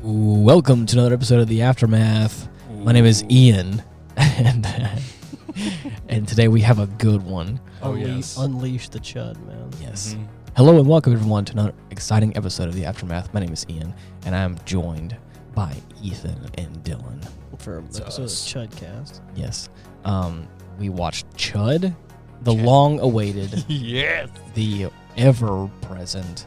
Welcome to another episode of The Aftermath. My name is Ian, and today we have a good one. Yes. Unleash the C.H.U.D, man. Yes. Mm-hmm. Hello and welcome everyone to another exciting episode of The Aftermath. My name is Ian, and I'm joined by Ethan and Dylan. For an episode of the C.H.U.D cast. Yes. We watched C.H.U.D, the long-awaited, Yes. the ever-present,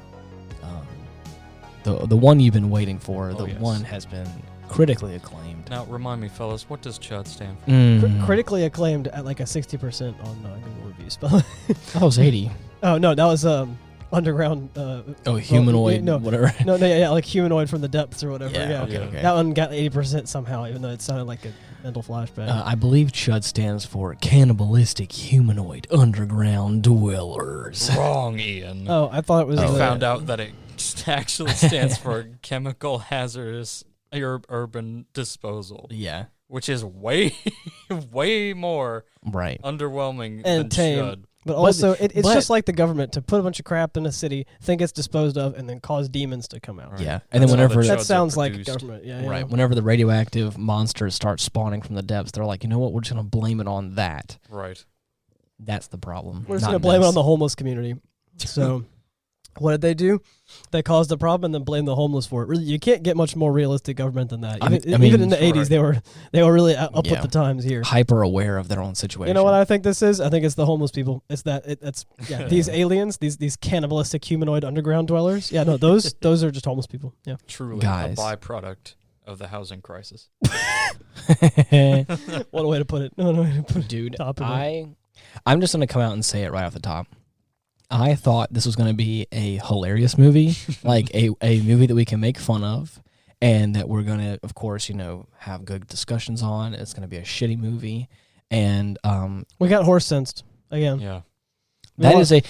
the one you've been waiting for. The one has been critically acclaimed. Now, remind me, fellas, what does C.H.U.D stand for? Critically acclaimed at like a 60% on Google reviews. That was 80. Oh no, that was underground. Humanoid. Whatever. No, yeah, like humanoid from the depths or whatever. Yeah. Okay. That one got 80% somehow, even though it sounded like a mental flashback. I believe C.H.U.D stands for Cannibalistic Humanoid Underground Dwellers. Wrong, Ian. Oh, I thought it was. I found out that it actually stands for Chemical Hazardous Urban Disposal. Yeah. Which is way more underwhelming and than tame. C.H.U.D. But also, it's just like the government to put a bunch of crap in a city, think it's disposed of, and then cause demons to come out. Right. Yeah, and then whenever that sounds like government. Yeah, right. Whenever the radioactive monsters start spawning from the depths, they're like, you know what? We're just gonna blame it on that. Right. That's the problem. We're just gonna blame it on the homeless community. So, what did they do? They caused the problem and then blamed the homeless for it. Really, you can't get much more realistic government than that. Even in the 80s, they were really up with the times here. Hyper aware of their own situation. You know what I think this is? I think it's the homeless people. It's these aliens, these cannibalistic humanoid underground dwellers. Yeah, no, those are just homeless people. Yeah, truly Guys. A byproduct of the housing crisis. What a way to put it. Dude, I'm just gonna come out and say it right off the top. I thought this was going to be a hilarious movie, like a movie that we can make fun of, and that we're going to, of course, have good discussions on. It's going to be a shitty movie, and we got horse sensed again. Yeah, that is a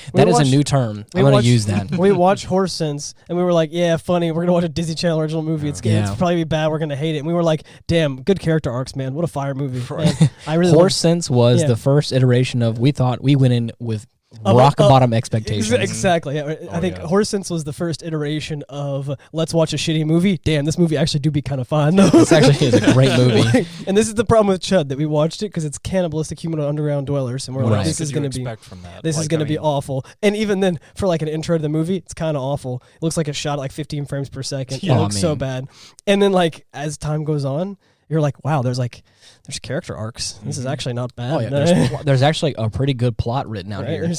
new term. I'm going to use that. We watched Horse Sense, and we were like, yeah, funny. We're going to watch a Disney Channel original movie. It's probably be bad. We're going to hate it. And we were like, damn, good character arcs, man. What a fire movie. Right. Man, I really Horse Sense was the first iteration of. We thought we went in with rock bottom expectations. Exactly. I think Horse Sense was the first iteration of let's watch a shitty movie. Damn, this movie actually do be kind of fun. This actually is a great movie. And this is the problem with C.H.U.D, that we watched it because it's cannibalistic humanoid underground dwellers, and we're like, this is going to be awful. And even then, for like an intro to the movie, it's kind of awful. It looks like it's shot at like 15 frames per second. It looks so bad. And then like as time goes on, you're like, wow, there's character arcs. This is actually not bad. Oh, yeah. There's actually a pretty good plot written out here. And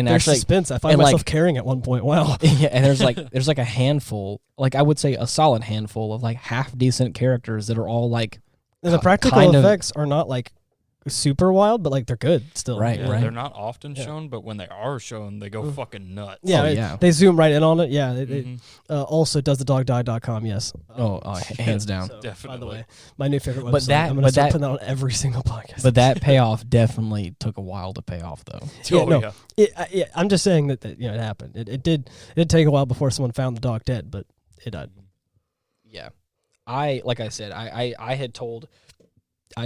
there's suspense. I find myself caring at one point. Wow. Yeah, and there's like a handful, like I would say a solid handful of like half decent characters that are all like. And the practical effects are not like super wild, but like they're good still. Right. They're not often shown, but when they are shown, they go fucking nuts. Yeah, they zoom right in on it. Yeah. It also does the dogdie.com. Yes. Hands down. So, definitely. By the way, my new favorite website. But I'm going to start putting that on every single podcast. But that payoff definitely took a while to pay off, though. I'm just saying that it happened. It did take a while before someone found the dog dead, but it died. Yeah. I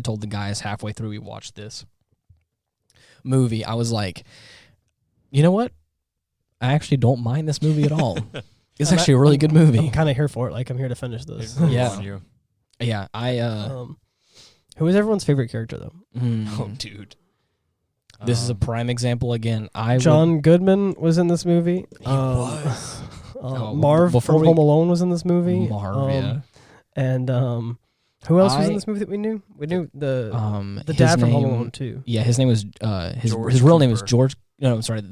told the guys halfway through we watched this movie, I was like, you know what? I actually don't mind this movie at all. It's actually a really good movie. I'm kind of here for it. Like, I'm here to finish this. Yeah. Yeah, who is everyone's favorite character, though? Oh, dude. This is a prime example again. John Goodman was in this movie. He was. Marv from Home Alone was in this movie. Marv, And who else was in this movie that we knew? We knew the dad from Home Alone too. Yeah, his name was his real name is George. No, I'm sorry.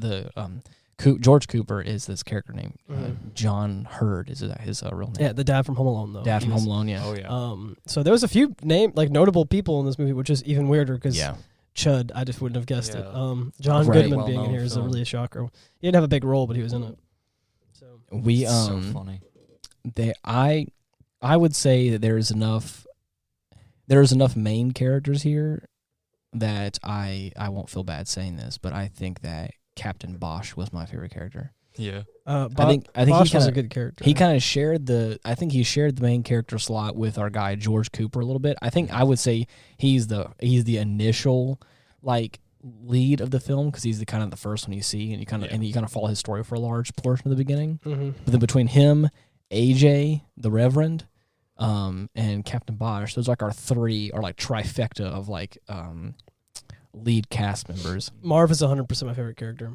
George Cooper is this character name. John Hurd is his real name. Yeah, the dad from Home Alone though. Home Alone. Yeah. Oh yeah. So there was a few notable people in this movie, which is even weirder because C.H.U.D, I just wouldn't have guessed it. John Goodman being in here is really a shocker. He didn't have a big role, but he was in it. So so funny. I would say that there's enough main characters here that I won't feel bad saying this, but I think that Captain Bosch was my favorite character. Yeah. I think Bosch was a good character. He kind of shared the main character slot with our guy George Cooper a little bit. I would say he's the initial like lead of the film because he's the kind of the first one you see and you kind of follow his story for a large portion of the beginning. Mm-hmm. But then between him AJ, the Reverend, and Captain Bosch. Those are like our three, or like trifecta of like lead cast members. Marv is 100% my favorite character.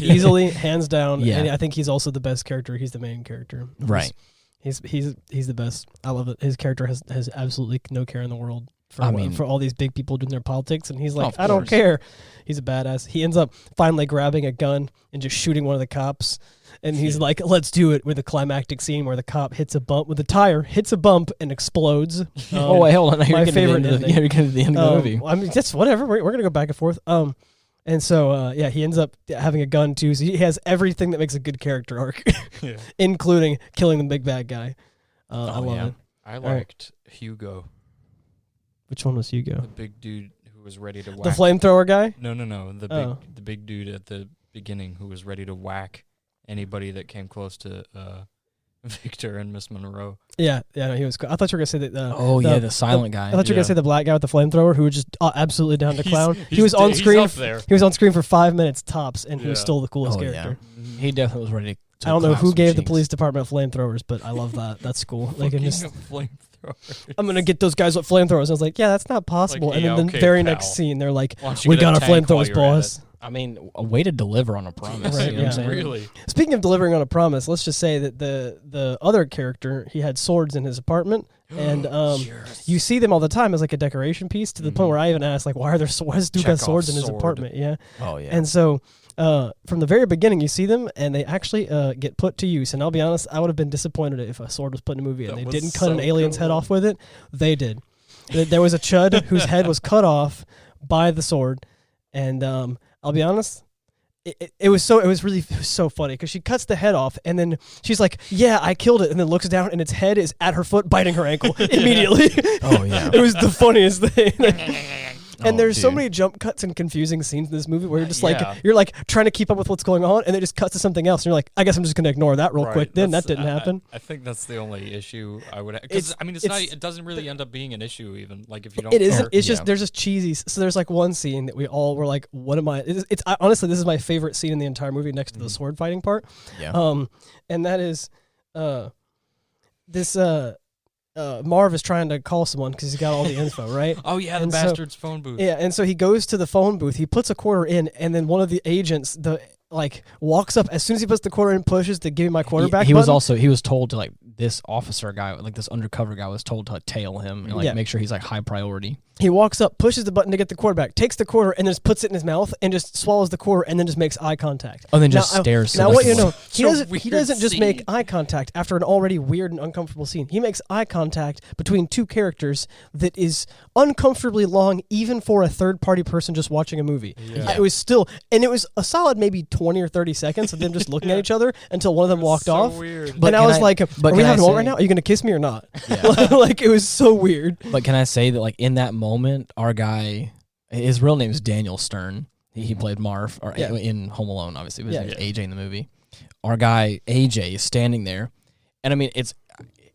Easily, hands down. Yeah. And I think he's also the best character. He's the main character. Right. He's the best. I love it. His character has absolutely no care in the world for all these big people doing their politics, and he's like, I don't care. He's a badass. He ends up finally grabbing a gun and just shooting one of the cops, and he's like, let's do it, with a climactic scene where the cop hits a bump with the tire, hits a bump and explodes. Oh wait, hold on. No, my favorite ending. You're getting to the end of the movie. I mean, just whatever. We're gonna go back and forth. And so, he ends up having a gun, too. So he has everything that makes a good character arc, including killing the big bad guy. I love it. I liked Hugo. Which one was Hugo? The big dude who was ready to whack. The flamethrower guy? No. The big dude at the beginning who was ready to whack anybody that came close to Victor and Miss Monroe. Yeah, no, he was cool. I thought you were going to say that. The silent guy. I thought you were going to say the black guy with the flamethrower who was just absolutely down to clown. He was on screen. He was on screen for 5 minutes tops, and he was still the coolest character. Yeah. He definitely was ready to I don't know who gave the police department flamethrowers, but I love that. That's cool. They can just I'm going to get those guys with flamethrowers. I was like, yeah, that's not possible. Like, and then the very next scene, they're like, we got our flamethrowers, boss. I mean, a way to deliver on a promise. Right, you know what I'm saying? Really. Speaking of delivering on a promise, let's just say that the other character, he had swords in his apartment, and you see them all the time as like a decoration piece, to the point where I even asked, like, why does Duke have swords in his apartment? Yeah. Oh, yeah. And so from the very beginning, you see them, and they actually get put to use. And I'll be honest, I would have been disappointed if a sword was put in a movie and they didn't cut an alien's head off with it. They did. There was a C.H.U.D whose head was cut off by the sword, and I'll be honest, it was so funny because she cuts the head off and then she's like, yeah, I killed it, and then looks down and its head is at her foot biting her ankle immediately. Oh yeah. It was the funniest thing. And there's so many jump cuts and confusing scenes in this movie where you're just you're like trying to keep up with what's going on, and it just cuts to something else, and you're like, I guess I'm just going to ignore that real quick. Then that didn't happen. I think that's the only issue I would have. Because, I mean, it doesn't really end up being an issue even. Like, if you don't It isn't. It's just, there's just cheesy. So there's like one scene that we all were like, what am I? Honestly, this is my favorite scene in the entire movie next to the sword fighting part. Yeah. And that is this... Marv is trying to call someone because he's got all the info, right? Oh, yeah, the bastard's phone booth. Yeah, and so he goes to the phone booth. He puts a quarter in, and then one of the agents, walks up as soon as he puts the quarter in, pushes to give me my quarterback. He was told to, like, this officer guy, like this undercover guy, was told to tail him and make sure he's like high priority. He walks up, pushes the button to get the quarterback, takes the quarter, and then just puts it in his mouth and just swallows the quarter, and then just makes eye contact. Oh, then just stares. Now, what you know, he doesn't just make eye contact after an already weird and uncomfortable scene. He makes eye contact between two characters that is uncomfortably long, even for a third-party person just watching a movie. Yeah. It was a solid maybe 20 or 30 seconds of them just looking at each other until one of them walked off. Weird. And I was like, are we having a moment right now? Are you going to kiss me or not? Yeah. Like, it was so weird. But can I say that, like, in that moment, our guy, his real name is Daniel Stern. He played Marv in Home Alone, obviously. His name is AJ in the movie. Our guy, AJ, is standing there. And, I mean,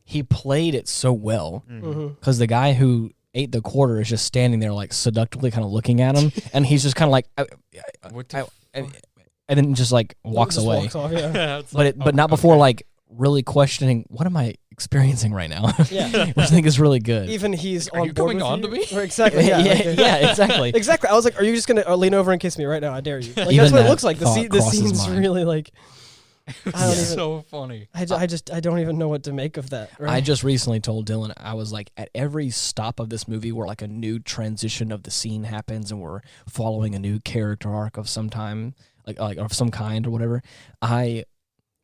he played it so well because the guy who ate the quarter is just standing there, like, seductively kind of looking at him. And he's just kind of like... and then just, like, walks away. Walks off, yeah. But not before, like, really questioning, what am I experiencing right now? Yeah. Which I think is really good. Even he's on board with on to me? Exactly. Yeah, exactly. Exactly. I was like, are you just going to lean over and kiss me right now? I dare you. Like, that's what it looks like. The scene's really like... It's so funny. I don't even know what to make of that. Right? I just recently told Dylan, I was like, at every stop of this movie where like a new transition of the scene happens and we're following a new character arc of some time, like of some kind or whatever, I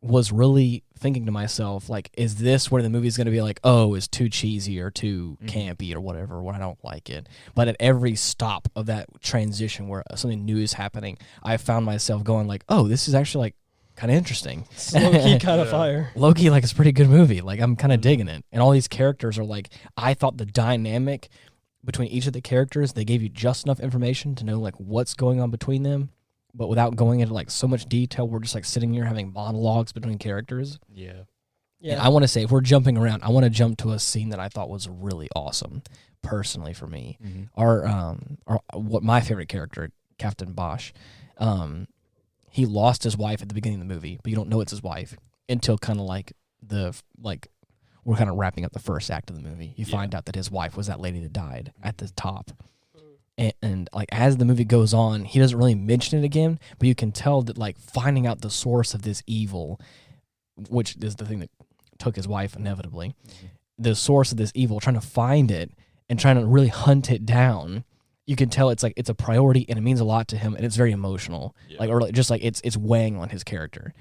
was really thinking to myself, like, is this where the movie's going to be like, oh, it's too cheesy or too campy or whatever, where I don't like it. But at every stop of that transition where something new is happening, I found myself going like, oh, this is actually like kind of interesting. Low-key kind of fire. Low-key, like, it's a pretty good movie. Like, I'm kind of digging it. And all these characters are like, I thought the dynamic between each of the characters, they gave you just enough information to know like what's going on between them, but without going into like so much detail. We're just like sitting here having monologues between characters. Yeah. And I want to say, if we're jumping around, I want to jump to a scene that I thought was really awesome, personally for me. What my favorite character, Captain Bosch, he lost his wife at the beginning of the movie, but you don't know it's his wife until kind of like we're kind of wrapping up the first act of the movie. You find out that his wife was that lady that died at the top. And like as the movie goes on, he doesn't really mention it again, but you can tell that like finding out the source of this evil, which is the thing that took his wife inevitably, the source of this evil, trying to find it and trying to really hunt it down. You can tell it's like it's a priority and it means a lot to him and it's very emotional, just like it's weighing on his character.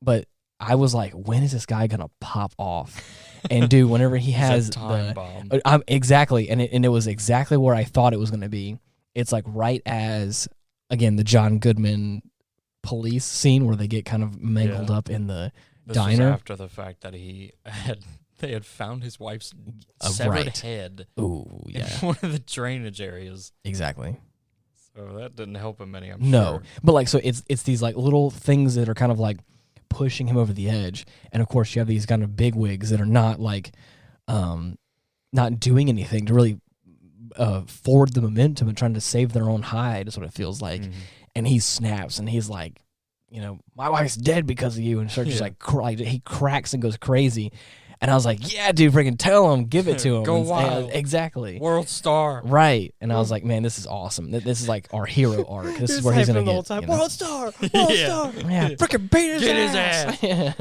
But I was like, when is this guy gonna pop off? And dude, whenever he has time bomb, exactly, and it was exactly where I thought it was gonna be. It's like right as again the John Goodman police scene where they get kind of mangled up in the diner. Was after the fact that they had found his wife's severed head. Ooh, yeah, in one of the drainage areas. Exactly. So that didn't help him any. I'm no, sure. But like, so it's these like little things that are kind of like pushing him over the edge, and of course you have these kind of big wigs that are not like not doing anything to really forward the momentum and trying to save their own hide is what it feels like. And he snaps and he's like, my wife's dead because of you, and starts just like he cracks and goes crazy. And I was like, yeah, dude, freaking tell him, give it to him. Go wild. Exactly. World star. Right. And I was like, man, this is awesome. This is like our hero arc. This is where he's going to get. Time. World star. World star. Yeah. Freaking beat his ass.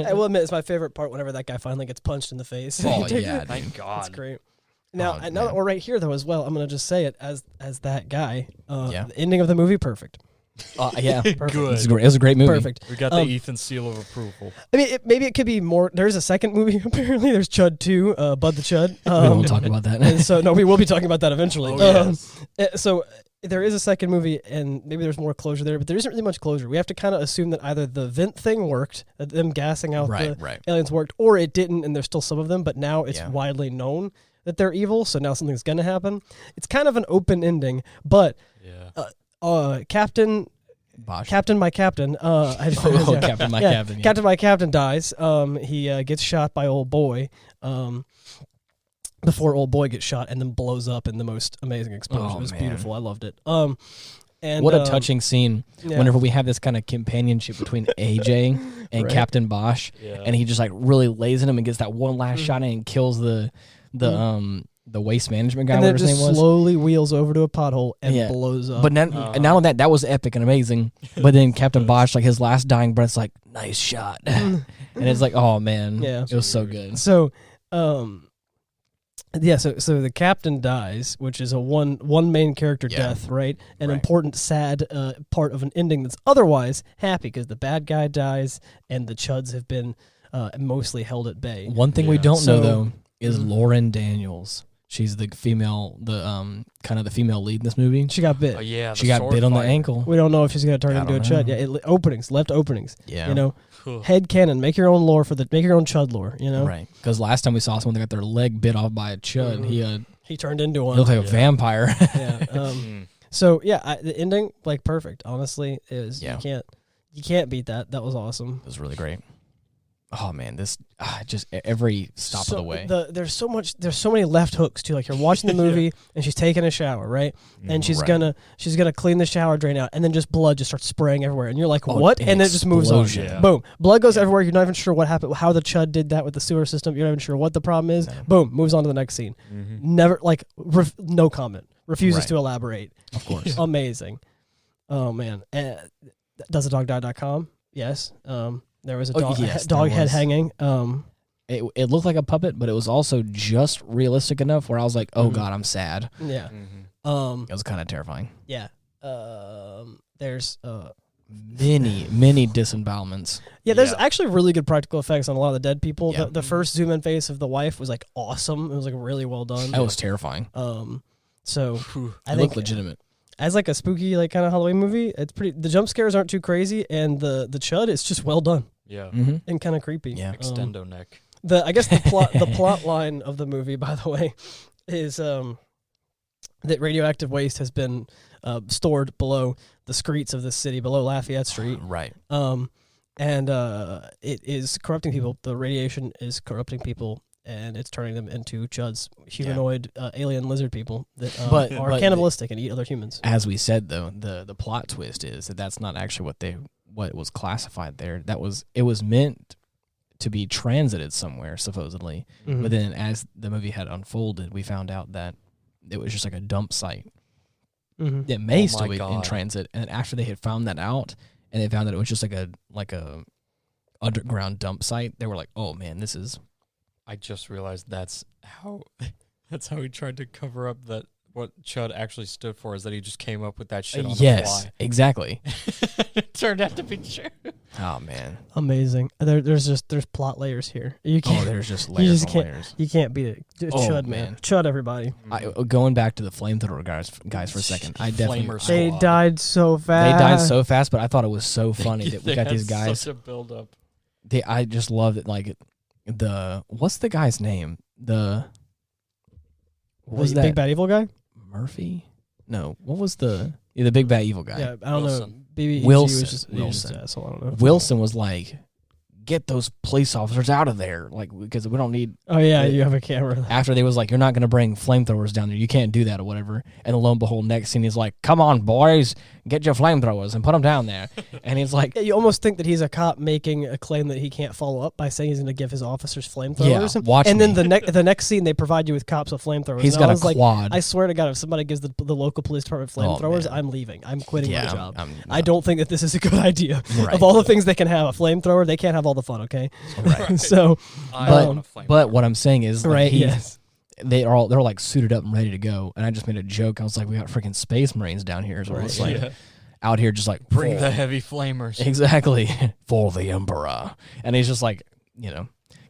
I will admit, it's my favorite part whenever that guy finally gets punched in the face. Oh, yeah. Thank God. That's great. Now that we're right here, though, as well, I'm going to just say it as that guy. The ending of the movie, perfect. Yeah, perfect. Good. It was a great movie. Perfect. We got the Ethan seal of approval. I mean, maybe it could be more. There's a second movie, apparently. There's C.H.U.D 2, Bud the C.H.U.D. We won't talk about that. And so, no, we will be talking about that eventually. Yes. So there is a second movie, and maybe there's more closure there, but there isn't really much closure. We have to kind of assume that either the vent thing worked, that them gassing out the aliens worked, or it didn't, and there's still some of them, but now it's widely known that they're evil, so now something's going to happen. It's kind of an open ending, but Captain my captain. Captain my captain. Captain my captain dies. He gets shot by old boy. Before old boy gets shot and then blows up in the most amazing explosion. It was beautiful. I loved it. And what a touching scene. Whenever we have this kind of companionship between AJ and Captain Bosch, and he just like really lays in him and gets that one last shot and kills the waste management guy, whatever his name was. And then slowly wheels over to a pothole and blows up. But not only that was epic and amazing. But then Captain Bosch, like his last dying breath's like, nice shot. And it's like, oh man, it was so good. So, so the captain dies, which is a one main character death, right? An important, sad part of an ending that's otherwise happy because the bad guy dies and the Chuds have been mostly held at bay. One thing we don't know though is Lauren Daniels. She's the female, kind of the female lead in this movie. She got bit. She got bit on the ankle. We don't know if she's gonna turn into a Chud. Yeah, left openings. Yeah, head canon. Make your own lore make your own Chud lore. Right? Because last time we saw someone that got their leg bit off by a Chud, he turned into one. He looked like a vampire. So the ending perfect. Honestly, is you can't beat that. That was awesome. It was really great. Oh man, this just every stop of the way. There's so many left hooks too. Like you're watching the movie and she's taking a shower, right? And she's gonna clean the shower drain out, and then just blood just starts spraying everywhere, and you're like, what? And then it just moves on. Yeah. Boom, blood goes everywhere. You're not even sure what happened, how the Chud did that with the sewer system. You're not even sure what the problem is. No. Boom, moves on to the next scene. Never no comment. Refuses to elaborate. Of course, amazing. Oh man, doesadogdie.com. Yes. There was a dog head hanging. It looked like a puppet, but it was also just realistic enough where I was like, "Oh God, I'm sad." Yeah. It was kind of terrifying. Yeah. There's many disembowelments. Yeah, there's actually really good practical effects on a lot of the dead people. Yeah. The first zoom in face of the wife was like awesome. It was like really well done. That was terrifying. So I think legitimate. As like a spooky kind of Halloween movie, it's pretty. The jump scares aren't too crazy, and the Chud is just well done. Yeah, and kind of creepy. Yeah, extendo neck. I guess the plot line of the movie, by the way, is that radioactive waste has been stored below the streets of the city, below Lafayette Street. Right. And it is corrupting people. The radiation is corrupting people. And it's turning them into Chuds, humanoid alien lizard people that are cannibalistic and eat other humans. As we said, though, the plot twist is that that's not actually what was classified there. It was meant to be transited somewhere, supposedly. Mm-hmm. But then as the movie had unfolded, we found out that it was just like a dump site. Mm-hmm. It may still be in transit. And after they had found that out, and they found that it was just like a underground dump site, they were like, "Oh man, this is." I just realized that's how he tried to cover up that what C.H.U.D actually stood for is that he just came up with that shit on the fly. Yes, exactly. It turned out to be true. Oh man, amazing. There's plot layers here. You can't. There's just layers and layers. You can't beat it. C.H.U.D, man. C.H.U.D, everybody. Going back to the flamethrower guys for a second, I definitely they died so fast. They died so fast, but I thought it was so funny that we got these guys. Such a build up. I just loved it. Like what's the guy's name? What was that? Big bad evil guy? Murphy? No. What was the big bad evil guy? Yeah, I don't know. Wilson. Wilson was like, get those police officers out of there, like, because we don't need. Oh yeah, you have a camera. After they was like, you're not going to bring flamethrowers down there. You can't do that or whatever. And lo and behold, next scene he's like, come on, boys, get your flamethrowers and put them down there. And he's like, you almost think that he's a cop making a claim that he can't follow up by saying he's going to give his officers flamethrowers. Yeah, watch and me. then the next scene they provide you with cops with flamethrowers. He's got a quad. I swear to God, if somebody gives the local police department flamethrowers, I'm leaving. I'm quitting my job. I don't think that this is a good idea. Right. Of all the things they can have, a flamethrower, they can't have all the fun. Okay. Right. So, but what I'm saying is, like, right? Yes. They're like suited up and ready to go. And I just made a joke. I was like, we got freaking space marines down here. So it's like out here just like bring the heavy flamers. Exactly. For the Emperor. And he's just like,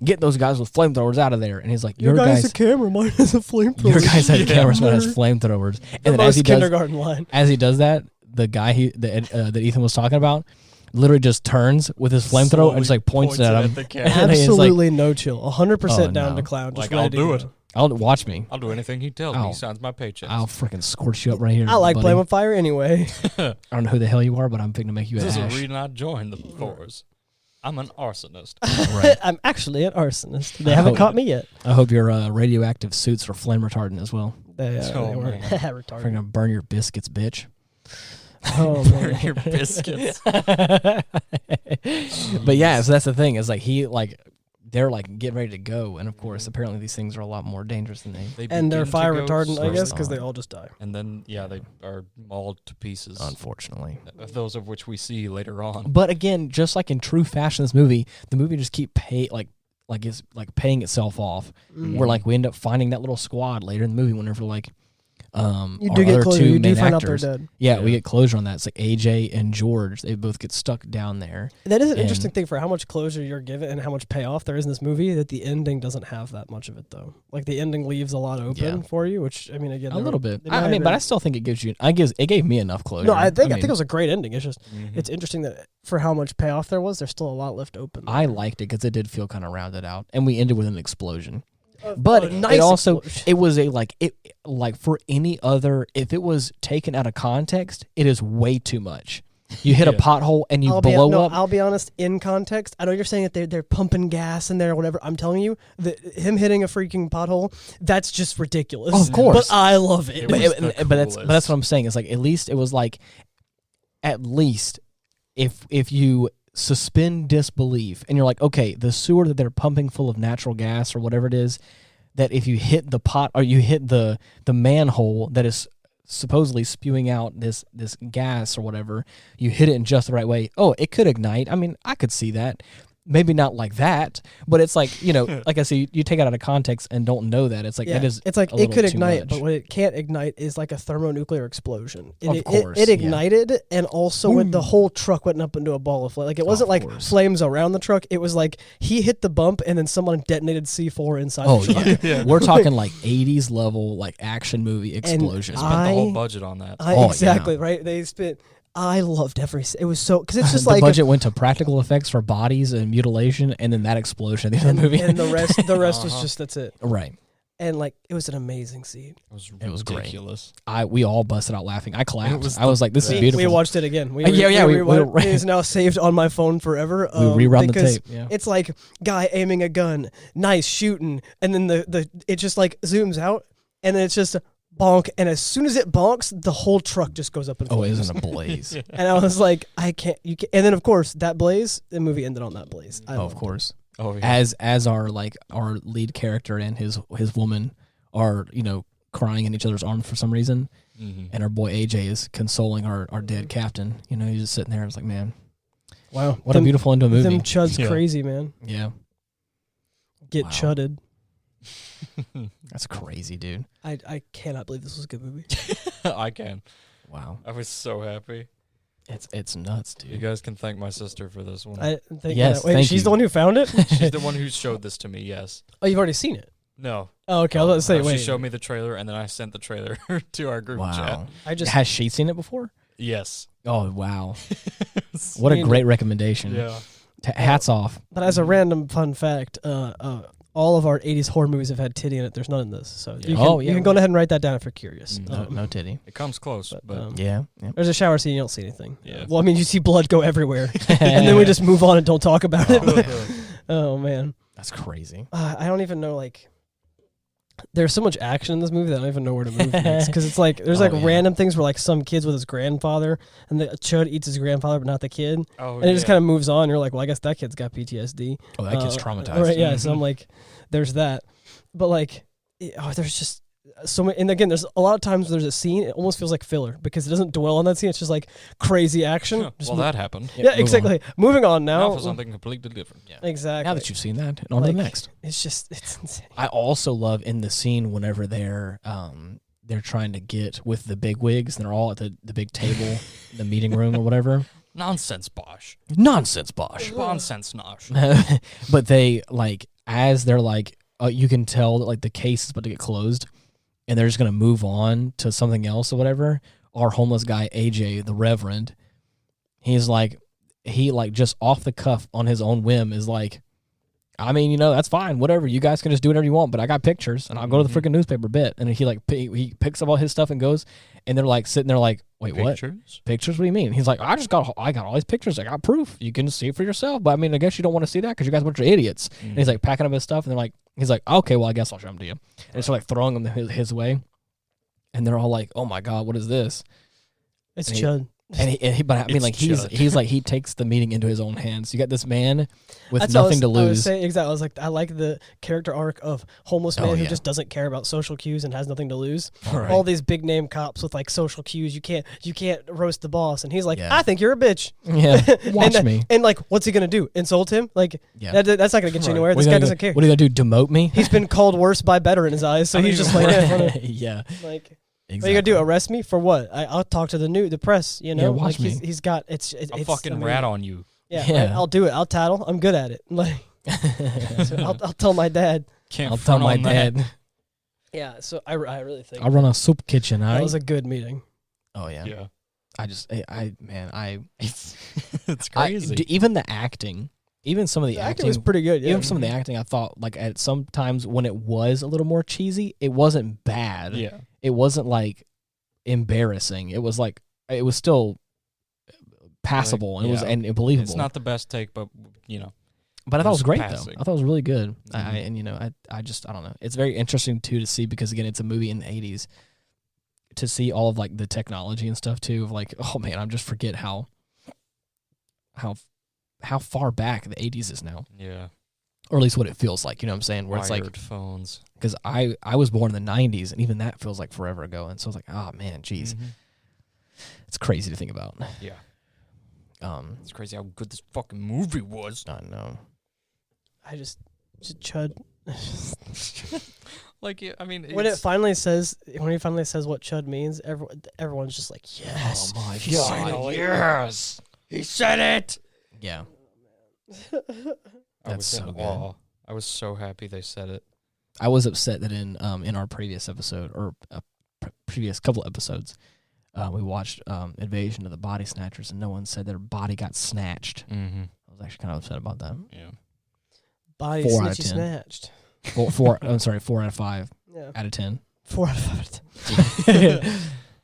get those guys with flamethrowers out of there. And he's like, your guy's a camera, mine has a flamethrower. Your guy's had cameras, mine has flamethrowers. And then as he does that, the guy that Ethan was talking about literally just turns with his flamethrower and just like points it at him. Absolutely no chill. 100% down to clown. Like, I'll do it. Watch me. I'll do anything he tells me. He signs my paycheck. I'll freaking scorch you up right here. I like playing with fire anyway. I don't know who the hell you are, but I'm thinking to make you This an is the reason I joined the force. I'm an arsonist. Right. I'm actually an arsonist. They haven't caught me yet. I hope your radioactive suits are flame retardant as well. They were retardant. We're going to burn your biscuits, bitch. Oh, burn your biscuits. But yeah, so that's the thing. Is like they're like getting ready to go, and of course, apparently these things are a lot more dangerous than they. And they're fire retardant, I guess, because they all just die. And then they are mauled to pieces. Unfortunately, those of which we see later on. But again, just like in true fashion, the movie just keep it's like paying itself off. Mm-hmm. Where like we end up finding that little squad later in the movie whenever like. You do get closure. You do find out they're dead. Yeah, we get closure on that. It's like AJ and George. They both get stuck down there. That is an interesting thing for how much closure you're given and how much payoff there is in this movie. That the ending doesn't have that much of it though. Like the ending leaves a lot open for you, which I mean, again, a little bit. But I still think it gives you. It gave me enough closure. No, I think it was a great ending. It's just it's interesting that for how much payoff there was, there's still a lot left open. I liked it because it did feel kind of rounded out, and we ended with an explosion. But it also explosion. It was like for any other, if it was taken out of context, it is way too much. You hit a pothole and you blow up. I'll be honest, in context, I know you're saying that they're pumping gas in there or whatever. I'm telling you, him hitting a freaking pothole, that's just ridiculous. Oh, of course. But I love it. But that's what I'm saying. It's like at least if you suspend disbelief and you're like, okay, the sewer that they're pumping full of natural gas or whatever it is, that if you hit the pot or you hit the manhole that is supposedly spewing out this gas or whatever, you hit it in just the right way, it could ignite. I mean, I could see that. Maybe not like that, but it's like, like I said, you take it out of context and don't know that. It's like, that is it's like it could ignite, but what it can't ignite is like a thermonuclear explosion. Of course. It ignited, and also the whole truck went up into a ball of flame. Like it wasn't like flames around the truck. It was like he hit the bump and then someone detonated C4 inside the truck. Yeah. We're talking like 80s level, like action movie explosion. Spent the whole budget on that. Exactly, right? They spent... I loved it was so because it's just the budget went to practical effects for bodies and mutilation, and then that explosion at the end of the movie, and the rest was just that's it, right? And like it was an amazing scene. It was ridiculous. Great. We all busted out laughing. I clapped. I was like, "This is beautiful." We watched it again. We it is now saved on my phone forever. We rerun the tape. Yeah. It's like guy aiming a gun, nice shooting, and then it just like zooms out, and then it's just. Bonk, and as soon as it bonks, the whole truck just goes up in flames. It was in a blaze. And I was like, you can't. And then, of course, that blaze, the movie ended on that blaze. Of course. Oh yeah. As our lead character and his woman are crying in each other's arms for some reason, and our boy AJ is consoling our dead captain. He's just sitting there. It's like, man, wow, what a beautiful end to a movie. Them C.H.U.D's crazy, man. Yeah, get C.H.U.Ded. That's crazy, dude. I cannot believe this was a good movie. I can. Wow, I was so happy. It's nuts, dude. You guys can thank my sister for this one. Yes, wait, she's the one who found it? She's the one who showed this to me, yes. Oh, you've already seen it? No. Oh, okay. I was about to say, wait. She showed me the trailer, and then I sent the trailer to our group chat. Has she seen it before? Yes. Oh, wow. What a great recommendation. Yeah. Hats off. But as a random fun fact, all of our 80s horror movies have had titty in it. There's none in this. So you can go ahead and write that down if you're curious. No titty. It comes close, but yeah. There's a shower scene. You don't see anything. Yeah. Well, I mean, you see blood go everywhere. And then we just move on and don't talk about it. Oh, man. That's crazy. I don't even know, there's so much action in this movie that I don't even know where to move next. Because it's there's random things where some kid's with his grandfather, and the C.H.U.D eats his grandfather, but not the kid. And it just kind of moves on. You're like, well, I guess that kid's got PTSD. Oh, that kid's traumatized. Right, yeah, so I'm like, there's that. But there's just so many. And again, there's a lot of times there's a scene, it almost feels like filler because it doesn't dwell on that scene. It's just crazy action. That happened. Yeah, exactly. Moving on now. For something completely different. Yeah. Exactly. Now that you've seen that, on to the next. It's insane. I also love in the scene whenever they're trying to get with the big wigs and they're all at the big table, the meeting room or whatever. Nonsense Bosch. Nonsense Bosch. Nonsense Nosh. But they as they're you can tell that the case is about to get closed and they're just going to move on to something else or whatever. Our homeless guy, AJ, the Reverend, he's just off the cuff on his own whim is I mean, that's fine, whatever. You guys can just do whatever you want, but I got pictures, and I'll go to the freaking newspaper bit. And he picks up all his stuff and goes, and they're sitting there wait, pictures? What? Pictures? What do you mean? He's like, I got all these pictures. I got proof. You can see it for yourself. But I mean, I guess you don't want to see that because you guys are a bunch of idiots. And he's packing up his stuff, and he's like, okay, well, I guess I'll show them to you. And so throwing them his way, and they're all like, oh my god, what is this? It's C.H.U.D. But I mean, he takes the meeting into his own hands. You got this man with nothing to lose. Exactly. I was like, I like the character arc of homeless man who just doesn't care about social cues and has nothing to lose. Right. All these big name cops with social cues. You can't roast the boss, and he's like, I think you're a bitch. Yeah, watch me. And what's he gonna do? Insult him? That's not gonna get you anywhere. This guy doesn't care. What are you gonna do? Demote me? He's been called worse by better in his eyes, so he's just yeah. Exactly. What are you gonna do? Arrest me for what? I'll talk to the press. Yeah, watch me. He's got I'll fucking rat on you. Yeah. I'll do it. I'll tattle. I'm good at it. So I'll tell my dad. I'll tell my dad. Yeah. So I really think I run a soup kitchen. That was a good meeting. Oh yeah. Yeah. It's crazy. Even the acting. Even some of the acting was pretty good. Yeah. Even some of the acting, I thought at some times when it was a little more cheesy, it wasn't bad. Yeah. It wasn't embarrassing. It was it was still passable and it was and believable. It's not the best take, but But I thought it was great though. I thought it was really good. I don't know. It's very interesting too to see because again it's a movie in the 80s. To see all of the technology and stuff too of oh man, I just forget how far back the 80s is now. Yeah. Or at least what it feels like, you know what I'm saying? Where Wired it's phones. Because I was born in the 90s, and even that feels like forever ago. And so I was like, oh, man, geez. Mm-hmm. It's crazy to think about. Yeah. It's crazy how good this fucking movie was. I know. I just C.H.U.D. I mean, when he finally says what C.H.U.D means, everyone's just like, yes. Oh, my God. Yes. He said it. Yeah. That's so good. I was so happy they said it. I was upset that in our previous episode or previous couple episodes, we watched Invasion of the Body Snatchers, and no one said their body got snatched. Mm-hmm. I was actually kind of upset about that. Yeah. Body 4 out of 10. Snatched. 4 I'm sorry, 4 out of 5 out of 10. 4 out of 5 out of 10.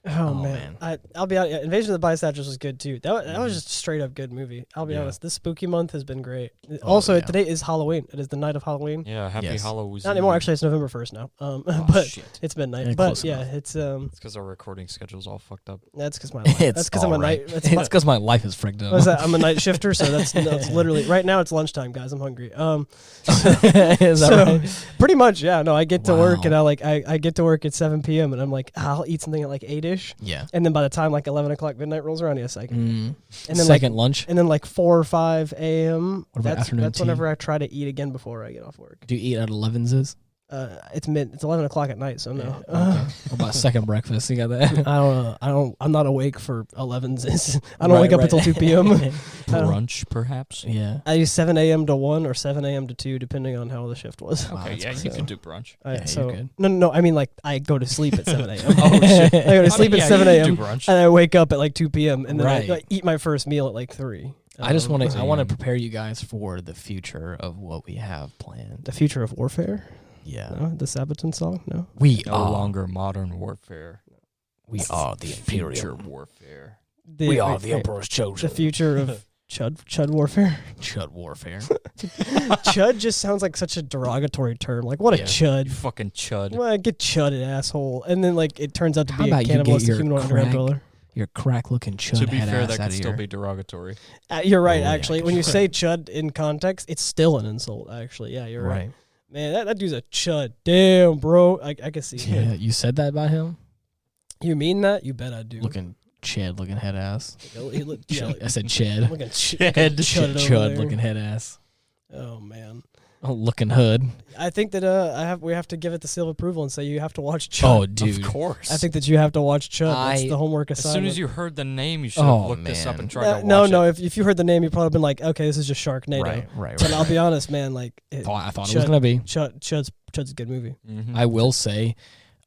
Oh man. I'll be honest. Invasion of the Body Snatchers was good too. That was just a straight up good movie. I'll be honest. This spooky month has been great. Also, today is Halloween. It is the night of Halloween. Yeah, happy Halloween. Not anymore. Actually, it's November 1st now. But shit. It's midnight. But yeah, it's because our recording schedule's all fucked up. That's because my life. That's because I'm a night. It's because my life is fricked up. What's that? I'm a night shifter, so that's literally right now. It's lunchtime, guys. I'm hungry. Is that right? Pretty much, yeah. No, I get to work and I get to work at 7 p.m. and I'm like, I'll eat something at like 8ish. Yeah. And then by the time like 11 o'clock midnight rolls around, a second. And then second lunch. And then like 4 or 5 a.m. What about afternoon That's whenever I try to eat again before I get off work. Do you eat at 11's? It's 11 o'clock at night, so no. Okay. What about second breakfast? You got that? I'm not awake for 11's. I don't wake up until 2 p.m. Brunch, perhaps? Yeah. I use 7 a.m. to 1 or 7 a.m. to 2, depending on how the shift was. Okay, you can do brunch. You're good. No, I mean, like, I go to sleep at 7 a.m. Oh, shit. I go to sleep at 7 a.m. and I wake up at like 2 p.m. and then I eat my first meal at like 3. I just want to prepare you guys for the future of what we have planned. The future of warfare? Yeah. No, the Sabaton song? No. We no longer modern warfare. We are the future warfare. We are the Emperor's chosen. The future of C.H.U.D warfare? C.H.U.D warfare. C.H.U.D just sounds like such a derogatory term. Like, what a C.H.U.D. You fucking C.H.U.D. Well, get C.H.U.D, asshole. And then, like, it turns out to be a cannibalistic humanoid underground dweller. Your crack-looking C.H.U.D. To be fair, that could still be derogatory. You're right, actually. When you say C.H.U.D in context, it's still an insult, actually. Yeah, you're right. Man, that dude's a C.H.U.D. Damn, bro. I can see it. Yeah, you said that about him? You mean that? You bet I do. Looking Chad looking head ass. I said Chad. Looking Chud looking head ass. Oh, man. Oh, looking hood. I think that we have to give it the seal of approval and say you have to watch C.H.U.D. Oh, dude. Of course. I think that you have to watch C.H.U.D. That's the homework assignment. As soon as you heard the name, you should have looked this up and tried to watch it. No. If you heard the name, you'd probably been like, okay, this is just Sharknado. Right. But I'll be honest, man. Like, I thought it was going to be. C.H.U.D's a good movie. Mm-hmm. I will say.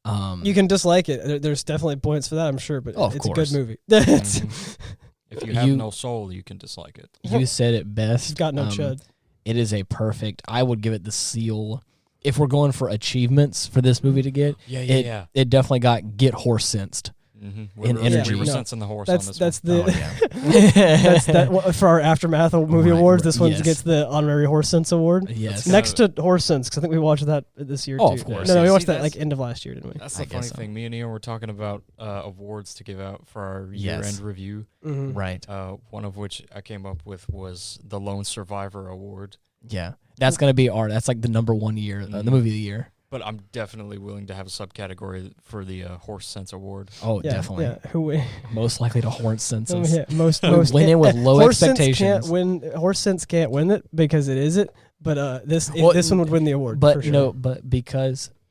You can dislike it. There's definitely points for that, I'm sure, but it's a good movie. If you have no soul, you can dislike it. You said it best. You've got no C.H.U.D. It is a perfect. I would give it the seal. If we're going for achievements for this movie to get, it definitely got get horse sensed. Mm-hmm. In energy. We were sensing the horse on this that's one. That's for our Aftermath movie awards. This one gets the honorary horse sense award. Yes. Next to horse sense, because I think we watched that this year too. Of course. No, we watched that like end of last year, didn't we? That's the funny thing. Me and Ian were talking about awards to give out for our year-end review. Mm-hmm. Right. One of which I came up with was the Lone Survivor Award. Yeah. That's going to be that's like the number one year, the movie of the year. But I'm definitely willing to have a subcategory for the Horse Sense Award. Oh, definitely. Yeah. Who most likely to horse sense us. Most win it with low expectations. Horse Sense can't win it because it is it. But this one would win the award. But for sure.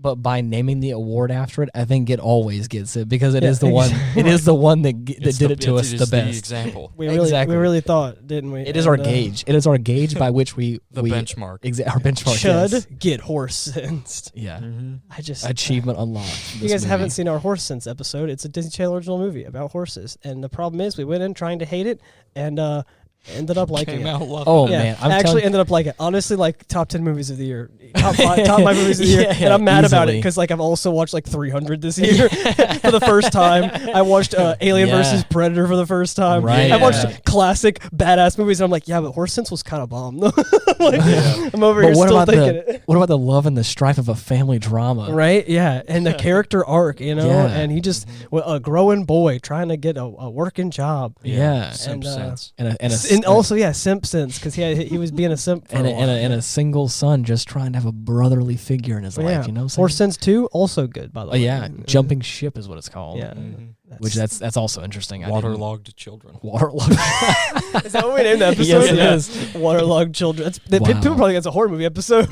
But by naming the award after it, I think it always gets it because it is the one. It is the one that did it to us the best. The example. We really thought, didn't we? It is our gauge. It is our gauge by which we benchmark. Our benchmark. Should get horse sensed. Yeah. Mm-hmm. Achievement unlocked. You guys haven't seen our Horse Sense episode. It's a Disney Channel original movie about horses, and the problem is we went in trying to hate it and. Ended up liking it. Man, I actually ended up liking it. Honestly, like top 10 movies of the year, top 5 movies of the year, and I'm mad about it because like I've also watched like 300 this year for the first time. I watched Alien vs Predator for the first time. Right. I watched classic badass movies, and I'm like, yeah, but Horse Sense was kind of bomb. I'm over here still thinking it. What about the love and the strife of a family drama? Right? Yeah, and the character arc, and he just a growing boy trying to get a working job. Yeah, Simp sense. And also, simp sense, because he was being a simp for and a single son just trying to have a brotherly figure in his life. You know, Horse Sense 2 also good, by the way. Yeah, Jumping Ship is what it's called. Yeah, which that's also interesting. Waterlogged children. Waterlogged. Is that what we named the episode? Yes, it is. Waterlogged children. People probably think it's a horror movie episode.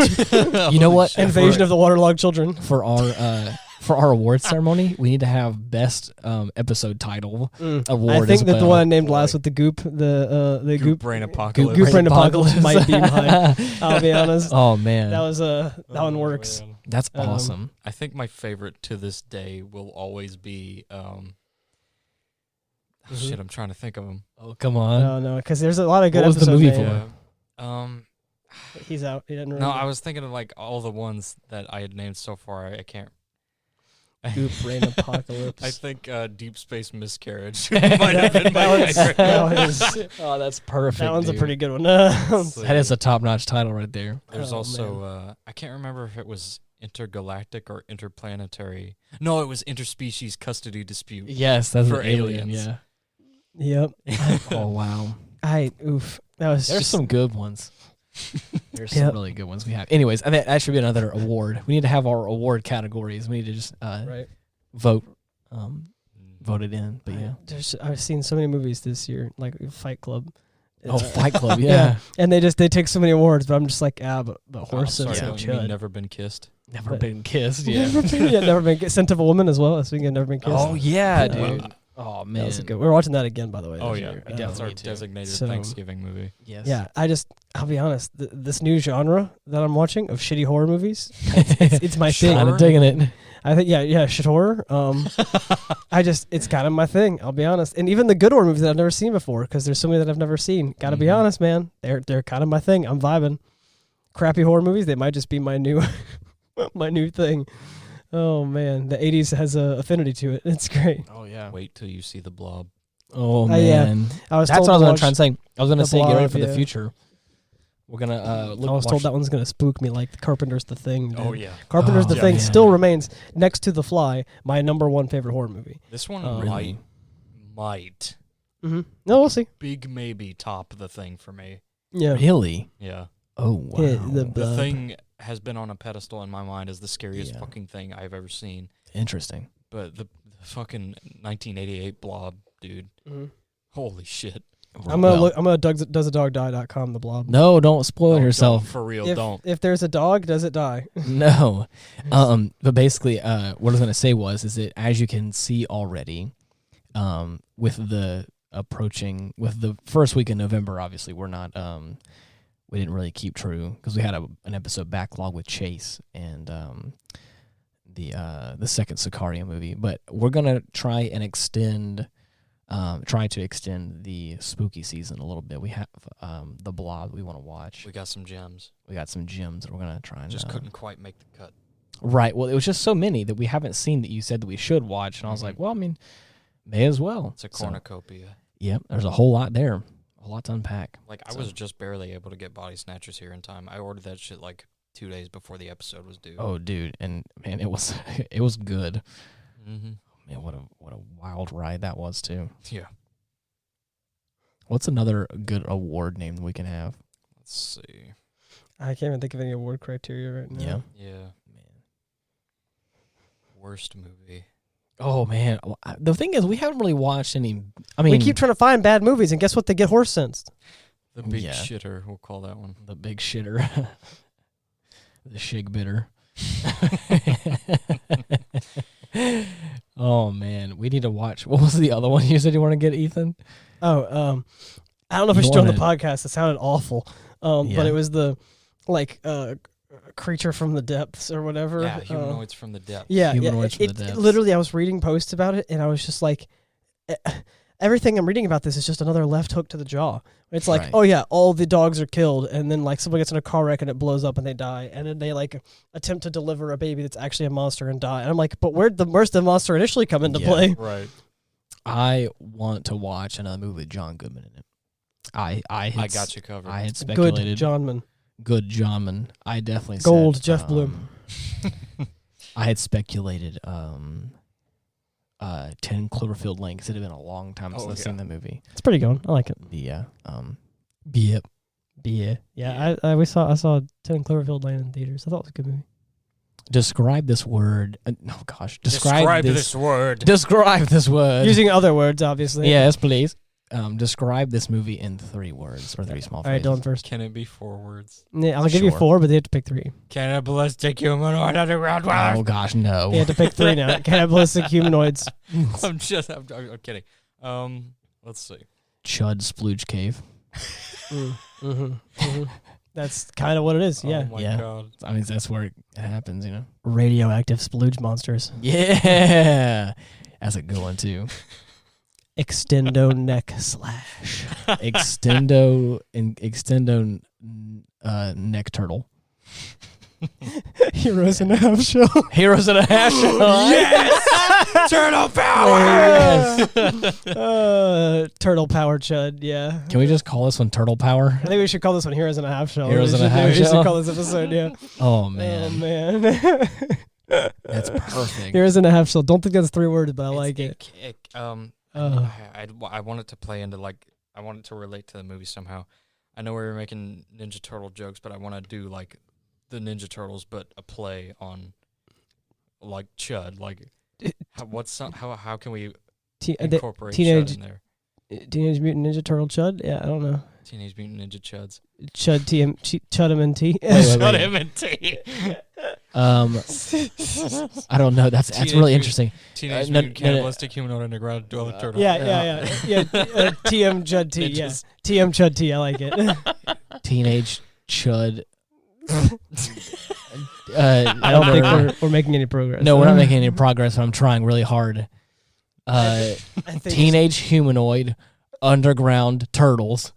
You know what? Invasion of the Waterlogged Children. For our awards ceremony, we need to have best episode title award. I think that the one I named last with the goop, the goop brain apocalypse. Goop brain apocalypse might be mine. I'll be honest. Oh man, that was that one works. Man. That's awesome. I think my favorite to this day will always be. Shit, I'm trying to think of him. Oh come on. No, because there's a lot of good episodes. What was the movie for? He's out. He didn't remember. No, I was thinking of like all the ones that I had named so far. I can't. Goop Brain Apocalypse. I think Deep Space Miscarriage might have been my favorite. Oh, that's perfect. That one's dude. a pretty good one. That is a top-notch title right there. There's also I can't remember if it was intergalactic or interplanetary. No, it was interspecies custody dispute. Yes, that's for an alien. aliens. Yep. Oh wow. There's some good ones. There's some really good ones we have. Anyways, I think that should be another award. We need to have our award categories. We need to just vote it in. But yeah, I've seen so many movies this year, like Fight Club. Fight Club, yeah. And they take so many awards, but I'm just like, but horse sorry, and don't you mean Never Been Kissed? Never been kissed. Yeah, never been Scent of a Woman as well. Speaking of Never Been Kissed. Oh yeah, dude. Oh man, that was good. We're watching that again, by the way. Oh yeah, that's our designated Thanksgiving movie. Yes. Yeah, I'll be honest. This new genre that I'm watching of shitty horror movies, it's my thing. I'm digging it. I think shit horror. It's kind of my thing. I'll be honest. And even the good horror movies that I've never seen before, because there's so many that I've never seen. Got to be honest, man. They're kind of my thing. I'm vibing. Crappy horror movies, they might just be my new my new thing. Oh man, the 80s has a affinity to it. It's great. Oh yeah. Wait till you see The Blob. Oh man, that's what I was gonna try and say. I was gonna say get ready for the future. We're gonna I was told that one's gonna spook me, like Carpenter's The Thing. Dude. Oh yeah, Carpenter's The Thing still remains next to The Fly my number one favorite horror movie. This one might. Mm-hmm. No, we'll see. Big maybe top The Thing for me. Yeah. Really? Yeah. Oh wow. Yeah, the Thing has been on a pedestal in my mind as the scariest fucking thing I've ever seen. Interesting. But the fucking 1988 Blob, dude. Mm-hmm. Holy shit. I'm gonna doesadogdie.com the Blob. No, don't spoil yourself. Don't, for real, don't. If there's a dog, does it die? No. But basically, what I was gonna say is that as you can see already, with the first week in November, obviously we're not we didn't really keep true because we had an episode backlog with Chase and the second Sicario movie, but we're gonna try to extend the spooky season a little bit. We have the Blob we want to watch. We got some gems. That we're gonna try and just couldn't quite make the cut. Right. Well, it was just so many that we haven't seen that you said that we should watch, and I was like, well, I mean, may as well. It's a cornucopia. Yep. There's a whole lot there. A lot to unpack. I was just barely able to get Body Snatchers here in time. I ordered that shit 2 days before the episode was due. Oh, dude, and man, it was good. Mm-hmm. Man, what a wild ride that was too. Yeah. What's another good award name that we can have? Let's see. I can't even think of any award criteria right now. Yeah. Yeah. Man. Worst movie. Oh man, the thing is, we haven't really watched any. I mean, we keep trying to find bad movies, and guess what? They get horse sensed. The big shitter, we'll call that one. The big shitter. The shig bitter. Oh man, we need to watch. What was the other one you said you want to get, Ethan? Oh, I don't know if it's on the podcast. It sounded awful. But it was the creature from the depths or whatever. Yeah, humanoids from the depths. Yeah, humanoids from the depths. Literally, I was reading posts about it, and I was just like, everything I'm reading about this is just another left hook to the jaw. It's like, oh yeah, all the dogs are killed, and then someone gets in a car wreck and it blows up and they die, and then they attempt to deliver a baby that's actually a monster and die. And I'm like, but where'd the monster initially come into play? Right. I want to watch another movie with John Goodman in it. I got you covered. I had speculated. Good Johnman. I definitely Gold said, Jeff Bloom. I had speculated 10 Cloverfield Lane because it had been a long time since I've seen the movie. It's pretty good. I like it. Yeah. Yeah. I saw 10 Cloverfield Lane in theaters. I thought it was a good movie. Describe this word. Oh gosh. Describe this word. Describe this word. Using other words, obviously. Yes, please. Describe this movie in 3 words or 3 small phrases. All right, Dylan first. Can it be 4 words? Yeah, I'll give you 4, but they have to pick 3. Cannibalistic humanoid underground dwellers. Oh gosh, no. They have to pick 3 now. Cannibalistic humanoids. I'm kidding. Let's see. C.H.U.D Splooge Cave. That's kind of what it is. Yeah. Oh my god. I mean, that's where it happens, you know. Radioactive splooge monsters. Yeah. That's a good one too. Extendo neck slash. Extendo neck turtle. Heroes in a half shell. Heroes in a half shell. Yes! Turtle power! Yes. Turtle power chud, yeah. Can we just call this one Turtle Power? I think we should call this one Heroes in a Half Shell. Heroes in a Half We Shell? should call this episode, yeah. Oh, man. Oh, man. That's perfect. Heroes in a Half Shell. Don't think that's 3 words, but I like it. I want it to play into, like, I want it to relate to the movie somehow. I know we were making Ninja Turtle jokes, but I want to do, like, the Ninja Turtles, but a play on, like, Chud. Like, how can we incorporate Chud in there? Teenage Mutant Ninja Turtle Chud? Yeah, I don't know. Teenage Mutant Ninja Chuds. Chud him and T. Chud him and T. I don't know. That's really interesting. Teenage Mutant Cannibalistic Humanoid Underground Turtle. Yeah. TM Chud T. Yeah. TM Chud T. I like it. Teenage Chud. I don't think we're making any progress. No, we're not making any progress, but I'm trying really hard. Teenage Humanoid Underground Turtles.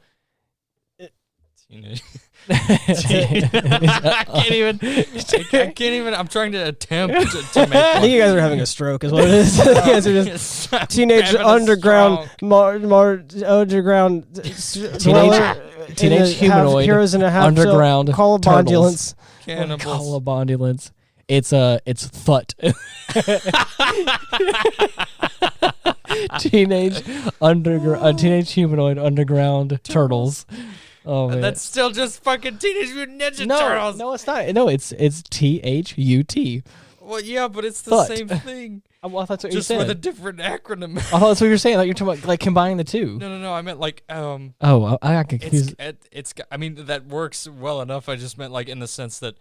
Teenage. I can't even. I'm trying to attempt to make. I think you guys are having a stroke, is what it is. You guys are just Teenage Underground Underground Teenage Humanoid Heroes in a Half Underground Call of Turtles. Bondulance. Call of Bondulance. It's Thut. Teenage Humanoid Underground Turtles. Oh man, that's still just fucking Teenage Mutant Ninja Turtles. No, it's not. No, it's T.H.U.T. Well, yeah, but it's the same thing. Well, that's what just you said. with a different acronym. I thought that's what you're saying. Like you're talking about like combining the two. No. I meant like Oh, I got confused. I mean that works well enough. I just meant like in the sense that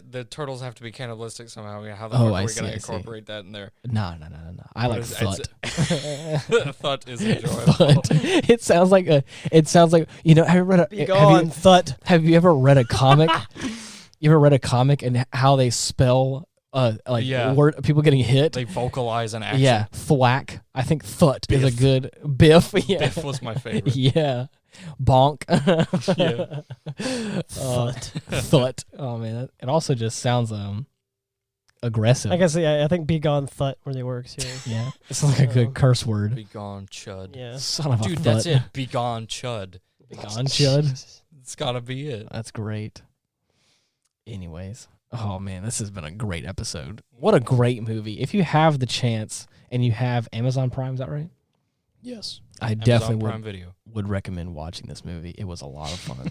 the turtles have to be cannibalistic somehow. How the fuck are we going to incorporate that in there? No. I like Thut. Thut is enjoyable. Thut. It sounds like you know. Have you read Thut. Have you ever read a comic? You ever read a comic and how they spell people getting hit? They vocalize an action. Yeah, thwack. I think Thut is a good Biff. Yeah, Biff was my favorite. Yeah. Bonk. Yeah. Thut. Oh man, it also just sounds aggressive. I guess I think "be gone Thut" really works here. Yeah, it's like a good curse word. Be gone Chud. Yeah, son of a dude, thut. that's it. Be gone Chud. Be gone Chud. It's gotta be it. That's great. Anyways, oh man, this has been a great episode. What a great movie! If you have the chance and you have Amazon Prime, is that right? Yes. I Amazon definitely Prime would recommend watching this movie. It was a lot of fun.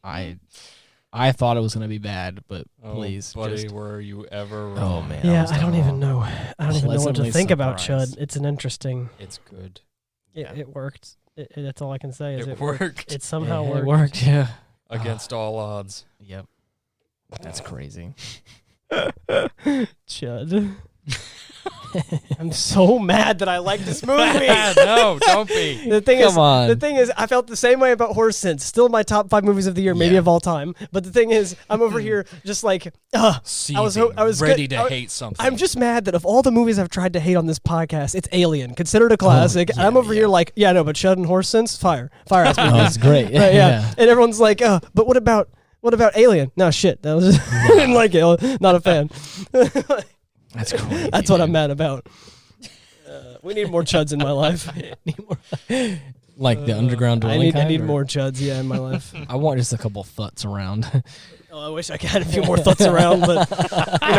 I thought it was going to be bad, but please. Buddy, were you ever wrong? Oh, man. Yeah, I don't even know. I don't even know what to think about surprised. Chud. It's an interesting. It's good. It worked. That's all I can say. Is it worked. It somehow worked. It worked, yeah. Against all odds. Yep. That's crazy. Chud. I'm so mad that I like this movie. No, don't be. The thing is, I felt the same way about Horse Sense. Still my top 5 movies of the year, maybe of all time. But the thing is, I'm over here just like, I was ready to hate something. I'm just mad that of all the movies I've tried to hate on this podcast, it's Alien, considered a classic. And I'm over here like, but Chud and Horse Sense, fire ass movies. Oh, it's great. Right, yeah. And everyone's like, but what about Alien? No shit. That was I didn't like it. Not a fan. That's crazy. That's what I'm mad about. We need more Chuds in my life. Like the underground dwelling. I need more Chuds, in my life. I want just a couple Thuts around. I wish I had a few more Thuts around, but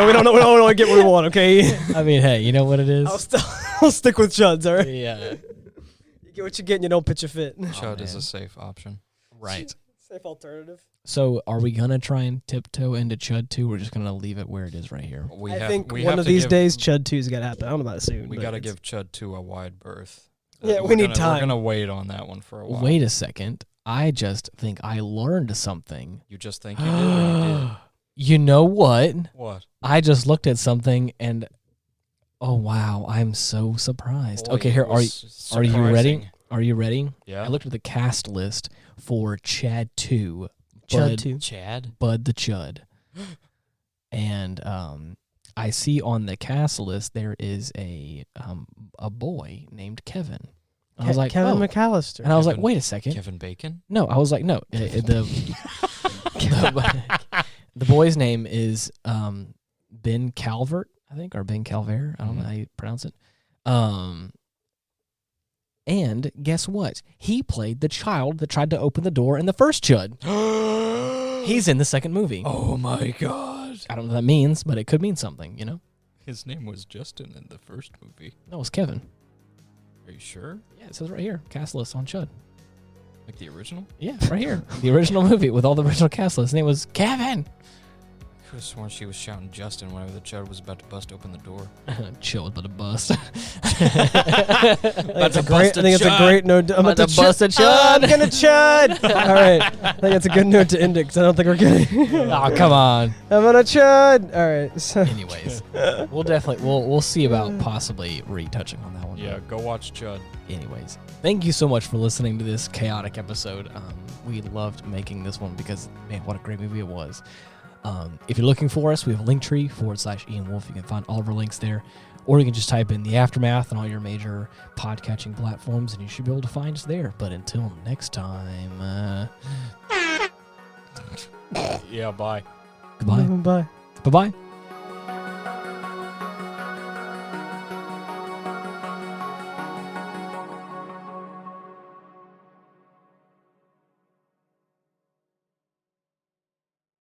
we don't know to get what we want. Okay. I mean, hey, you know what it is. I'll stick with Chuds. All right. Yeah. You get what you get, and you don't pitch a fit. Chud is a safe option. Right. Safe alternative. So, are we gonna try and tiptoe into Chud 2? We're just gonna leave it where it is right here. I think one of these days, Chud 2's gotta happen. I don't know about it soon. We gotta give Chud 2 a wide berth. Yeah, we need time. We're gonna wait on that one for a while. Wait a second. I just think I learned something. You just think you did, or you did? You know what? What? I just looked at something and, oh wow, I'm so surprised. Boy, okay, here are you ready? Are you ready? Yeah. I looked at the cast list for Chad 2. Chud 2. Chad? Bud the Chud. And I see on the cast list there is a boy named Kevin. I was like, Kevin McAllister. And I was like, wait a second. Kevin Bacon? No, I was like, no. The boy's name is Ben Calvert, I think, or Ben Calvert. I don't know how you pronounce it. And guess what? He played the child that tried to open the door in the first C.H.U.D. He's in the second movie. Oh, my God. I don't know what that means, but it could mean something, you know? His name was Justin in the first movie. No, it was Kevin. Are you sure? Yeah, it says right here. Cast list on C.H.U.D. Like the original? Yeah, right here. The original movie with all the original cast list. His name was Kevin. I could have sworn she was shouting Justin whenever the C.H.U.D was about to bust open the door. Chill with the bust. I think it's a great note. I'm about to bust a C.H.U.D. I'm gonna C.H.U.D. All right. I think it's a good note to end it because I don't think we're getting. Oh, come on. I'm gonna C.H.U.D. All right. So. Anyways, we'll see about possibly retouching on that one. Yeah, go watch C.H.U.D. Anyways, thank you so much for listening to this chaotic episode. We loved making this one because, man, what a great movie it was. If you're looking for us, we have a Linktree /Ian Wolf. You can find all of our links there. Or you can just type in The Aftermath on all your major podcatching platforms, and you should be able to find us there. But until next time... Yeah, bye. Goodbye. Bye. Bye-bye.